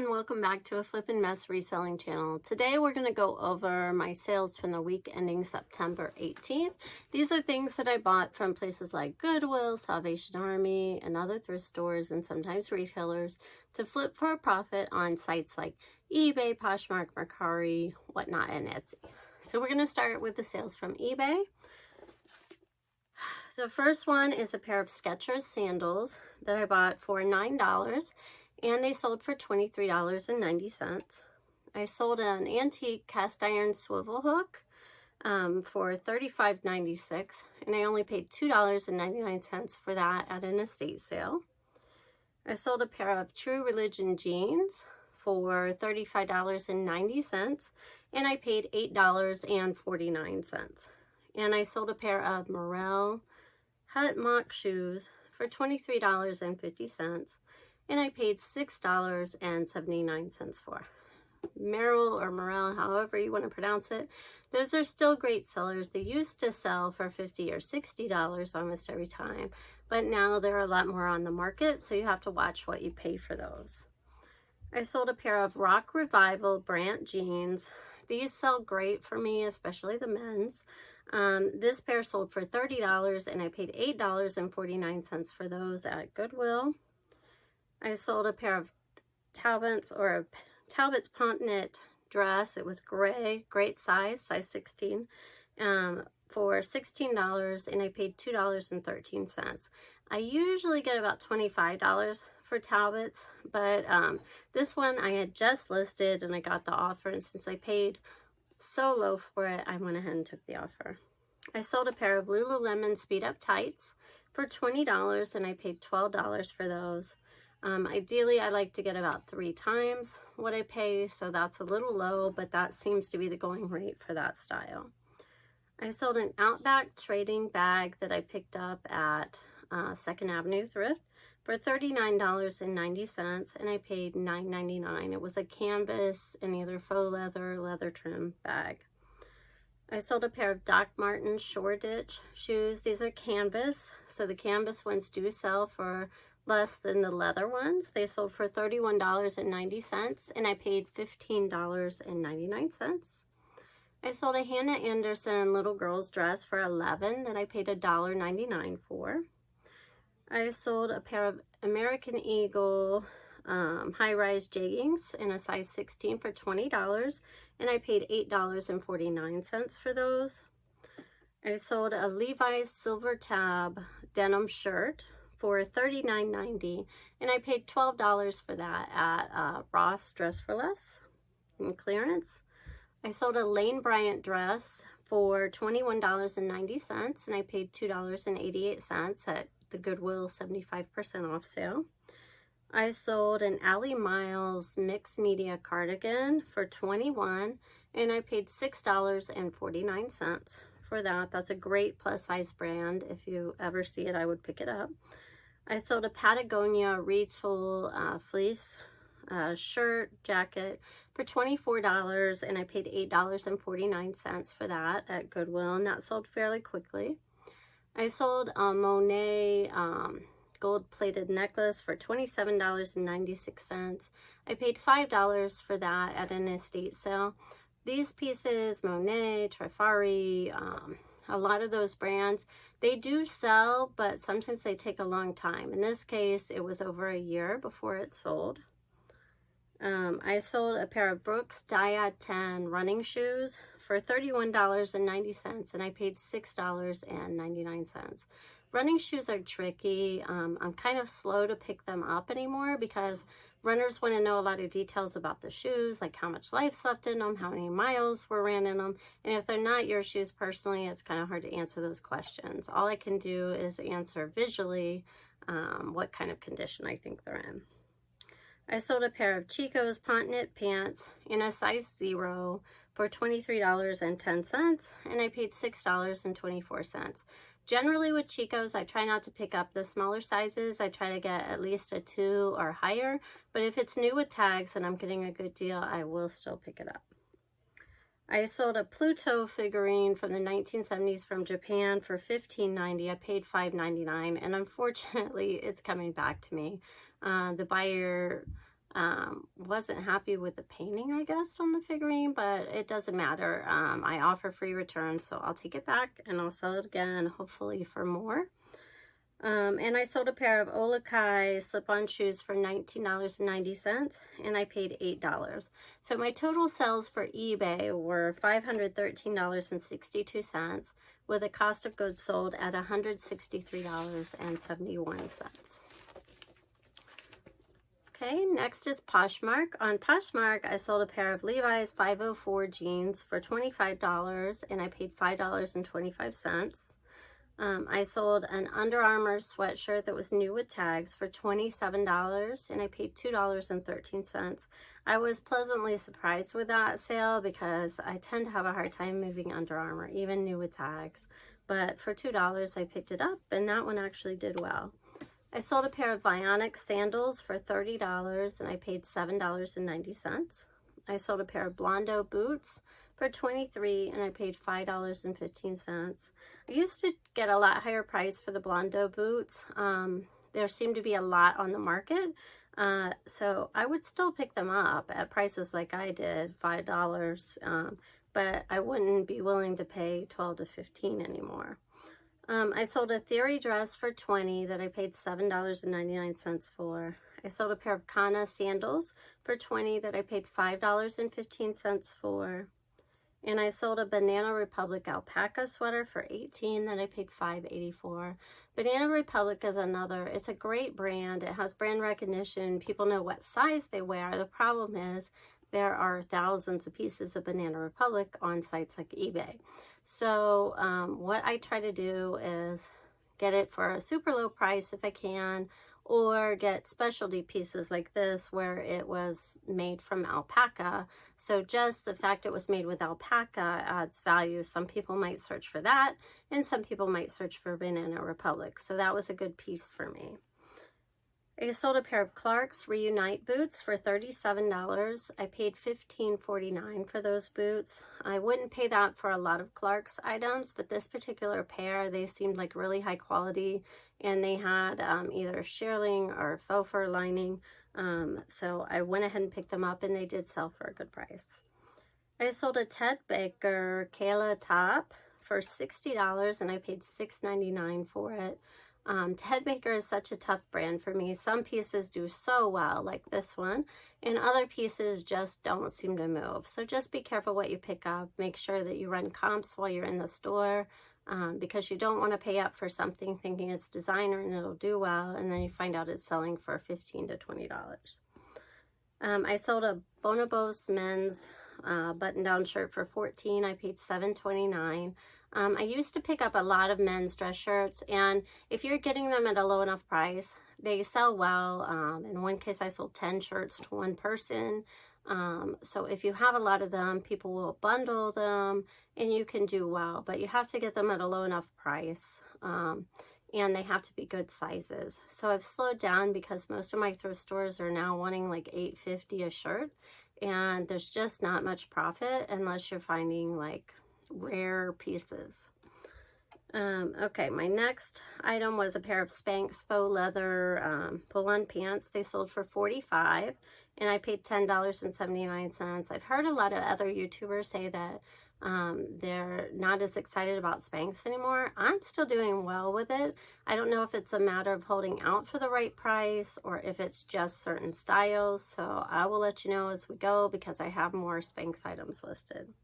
everyone, welcome back to a Flippin' Mess reselling channel. Today we're going to go over my sales from the week ending September 18th. These are things that I bought from places like Goodwill, Salvation Army, and other thrift stores, and sometimes retailers, to flip for a profit on sites like eBay, Poshmark, Mercari, whatnot, and Etsy. So we're going to start with the sales from eBay. The first one is a pair of Skechers sandals that I bought for $9. And they sold for $23.90. I sold an antique cast iron swivel hook for $35.96, and I only paid $2.99 for that at an estate sale. I sold a pair of True Religion jeans for $35.90, and I paid $8.49. And I sold a pair of Morel Hut mock shoes for $23.50. and I paid $6.79 for. Merrill or Morel, however you want to pronounce it, those are still great sellers. They used to sell for $50 or $60 almost every time, but now there are a lot more on the market, so you have to watch what you pay for those. I sold a pair of Rock Revival Brant jeans. These sell great for me, especially the men's. This pair sold for $30, and I paid $8.49 for those at Goodwill. I sold a pair of Talbot's Pontiac dress. It was gray, great size 16, for $16, and I paid $2.13. I usually get about $25 for Talbot's, but this one I had just listed and I got the offer, and since I paid so low for it, I went ahead and took the offer. I sold a pair of Lululemon Speed Up tights for $20, and I paid $12 for those. Ideally, I like to get about 3 times what I pay, so that's a little low, but that seems to be the going rate for that style. I sold an Outback trading bag that I picked up at 2nd Avenue Thrift for $39.90, and I paid $9.99. It was a canvas and either faux leather or leather trim bag. I sold a pair of Doc Martens Shoreditch shoes. These are canvas, so the canvas ones do sell for less than the leather ones. They sold for $31.90, and I paid $15.99. I sold a Hannah Anderson little girl's dress for $11 that I paid $1.99 for. I sold a pair of American Eagle high-rise jeggings in a size 16 for $20, and I paid $8.49 for those. I sold a Levi's Silver Tab denim shirt for $39.90, and I paid $12 for that at Ross Dress for Less in clearance. I sold a Lane Bryant dress for $21.90, and I paid $2.88 at the Goodwill 75% off sale. I sold an Allie Miles mixed media cardigan for $21, and I paid $6.49 for that. That's a great plus size brand. If you ever see it, I would pick it up. I sold a Patagonia retool fleece shirt, jacket for $24, and I paid $8.49 for that at Goodwill, and that sold fairly quickly. I sold a Monet gold-plated necklace for $27.96. I paid $5 for that at an estate sale. These pieces, Monet, Trifari, a lot of those brands, they do sell, but sometimes they take a long time. In this case, it was over a year before it sold. I sold a pair of Brooks Dyad 10 running shoes for $31.90, and I paid $6.99. Running shoes are tricky. I'm kind of slow to pick them up anymore because runners want to know a lot of details about the shoes, like how much life's left in them, how many miles were ran in them. And if they're not your shoes personally, it's kind of hard to answer those questions. All I can do is answer visually what kind of condition I think they're in. I sold a pair of Chico's Pontiac pants in a size 0 for $23.10, and I paid $6.24. Generally with Chico's, I try not to pick up the smaller sizes. I try to get at least a 2 or higher, but if it's new with tags and I'm getting a good deal, I will still pick it up. I sold a Pluto figurine from the 1970s from Japan for $15.90. I paid $5.99, and unfortunately, it's coming back to me. The buyer Wasn't happy with the painting, I guess, on the figurine, but it doesn't matter. I offer free returns, so I'll take it back and I'll sell it again, hopefully for more. And I sold a pair of Olakai slip-on shoes for $19.90, and I paid $8. So my total sales for eBay were $513.62, with a cost of goods sold at $163.71. Okay, next is Poshmark. On Poshmark, I sold a pair of Levi's 504 jeans for $25, and I paid $5.25. I sold an Under Armour sweatshirt that was new with tags for $27, and I paid $2.13. I was pleasantly surprised with that sale because I tend to have a hard time moving Under Armour, even new with tags. But for $2, I picked it up, and that one actually did well. I sold a pair of Vionic sandals for $30, and I paid $7.90. I sold a pair of Blondo boots for $23, and I paid $5.15. I used to get a lot higher price for the Blondo boots. There seemed to be a lot on the market, so I would still pick them up at prices like I did, $5, but I wouldn't be willing to pay $12 to $15 anymore. I sold a Theory dress for $20 that I paid $7.99 for. I sold a pair of Kana sandals for $20 that I paid $5.15 for. And I sold a Banana Republic alpaca sweater for $18 that I paid $5.80 for. Banana Republic is it's a great brand. It has brand recognition. People know what size they wear. The problem is there are thousands of pieces of Banana Republic on sites like eBay. So what I try to do is get it for a super low price if I can, or get specialty pieces like this where it was made from alpaca. So just the fact it was made with alpaca adds value. Some people might search for that, and some people might search for Banana Republic. So that was a good piece for me. I sold a pair of Clark's Reunite boots for $37. I paid $15.49 for those boots. I wouldn't pay that for a lot of Clark's items, but this particular pair, they seemed like really high quality, and they had either shearling or faux fur lining. So I went ahead and picked them up, and they did sell for a good price. I sold a Ted Baker Kayla top for $60, and I paid $6.99 for it. Ted Baker is such a tough brand for me. Some pieces do so well, like this one, and other pieces just don't seem to move. So just be careful what you pick up. Make sure that you run comps while you're in the store, because you don't want to pay up for something thinking it's designer and it'll do well, and then you find out it's selling for $15 to $20. I sold a Bonobos men's button-down shirt for $14. I paid $7.29. I used to pick up a lot of men's dress shirts, and if you're getting them at a low enough price, they sell well. In one case, I sold 10 shirts to one person. So if you have a lot of them, people will bundle them, and you can do well, but you have to get them at a low enough price, and they have to be good sizes. So I've slowed down because most of my thrift stores are now wanting like $8.50 a shirt, and there's just not much profit unless you're finding like rare pieces. Okay, my next item was a pair of Spanx faux leather pull-on pants. They sold for $45, and I paid $10.79. I've heard a lot of other YouTubers say that they're not as excited about Spanx anymore. I'm still doing well with it. I don't know if it's a matter of holding out for the right price or if it's just certain styles. So I will let you know as we go because I have more Spanx items listed.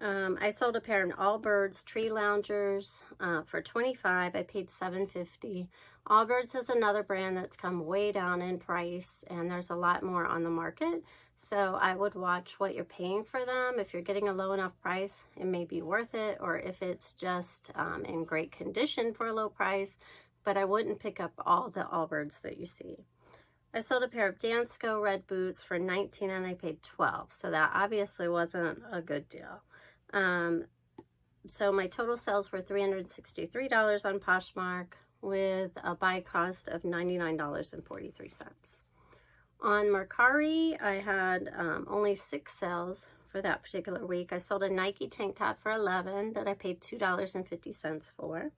I sold a pair of Allbirds tree loungers for $25. I paid $7.50. Allbirds is another brand that's come way down in price, and there's a lot more on the market. So I would watch what you're paying for them. If you're getting a low enough price, it may be worth it, or if it's just in great condition for a low price. But I wouldn't pick up all the Allbirds that you see. I sold a pair of Dansko red boots for $19, and I paid $12. So that obviously wasn't a good deal. So my total sales were $363 on Poshmark with a buy cost of $99.43. On Mercari, I had only 6 sales for that particular week. I sold a Nike tank top for $11 that I paid $2.50 for.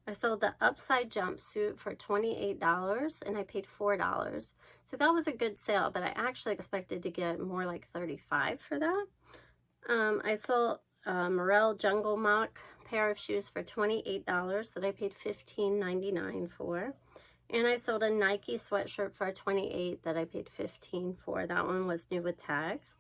I sold the upside jumpsuit for $28 and I paid $4. So that was a good sale, but I actually expected to get more like $35 for that. I sold a Merrell Jungle Mock pair of shoes for $28 that I paid $15.99 for. And I sold a Nike sweatshirt for $28 that I paid $15 for. That one was new with tags.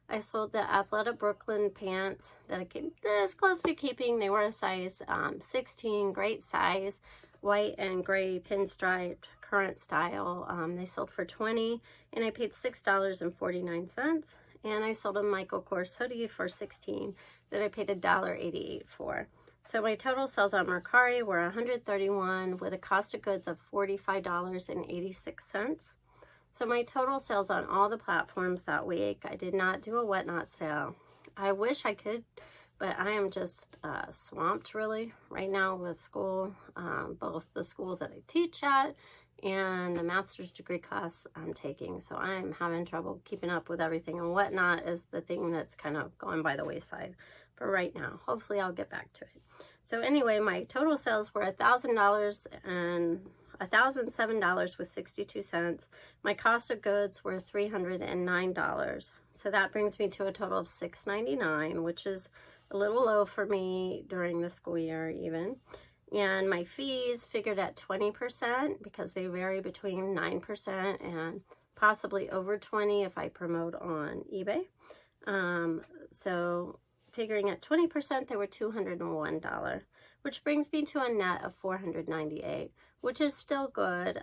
I sold the Athleta Brooklyn pants that I came this close to keeping. They were a size 16, great size, white and gray pinstriped, current style. They sold for $20 and I paid $6.49. And I sold a Michael Kors hoodie for $16 that I paid $1.88 for. So my total sales on Mercari were $131 with a cost of goods of $45.86. So my total sales on all the platforms that week, I did not do a whatnot sale. I wish I could, but I am just swamped really right now with school, both the school that I teach at and the master's degree class I'm taking. So I'm having trouble keeping up with everything, and whatnot is the thing that's kind of going by the wayside for right now. Hopefully I'll get back to it. So anyway, my total sales were $1,000 and $1,007 with 62 cents. My cost of goods were $309. So that brings me to a total of $699, which is a little low for me during the school year even. And my fees figured at 20% because they vary between 9% and possibly over 20% if I promote on eBay. So figuring at 20%, they were $201, which brings me to a net of $498, which is still good.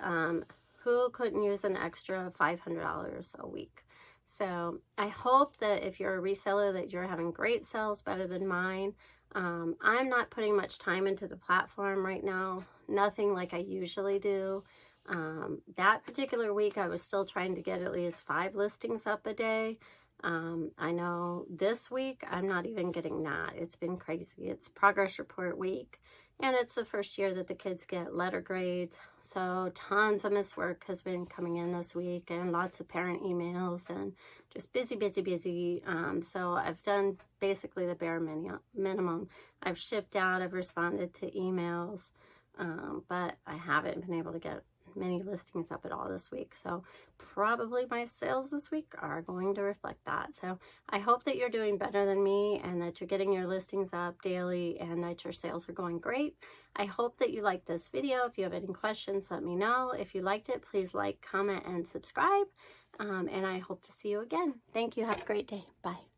Who couldn't use an extra $500 a week? So I hope that if you're a reseller that you're having great sales, better than mine. I'm not putting much time into the platform right now, nothing like I usually do. That particular week I was still trying to get at least 5 listings up a day. I know this week I'm not even getting that. It's been crazy. It's progress report week, and it's the first year that the kids get letter grades. So tons of missed work has been coming in this week, and lots of parent emails, and just busy, busy, busy. So I've done basically the bare minimum. I've shipped out, I've responded to emails, but I haven't been able to get many listings up at all this week. So probably my sales this week are going to reflect that. So I hope that you're doing better than me and that you're getting your listings up daily and that your sales are going great. I hope that you liked this video. If you have any questions, let me know. If you liked it, please like, comment, and subscribe. And I hope to see you again. Thank you. Have a great day. Bye.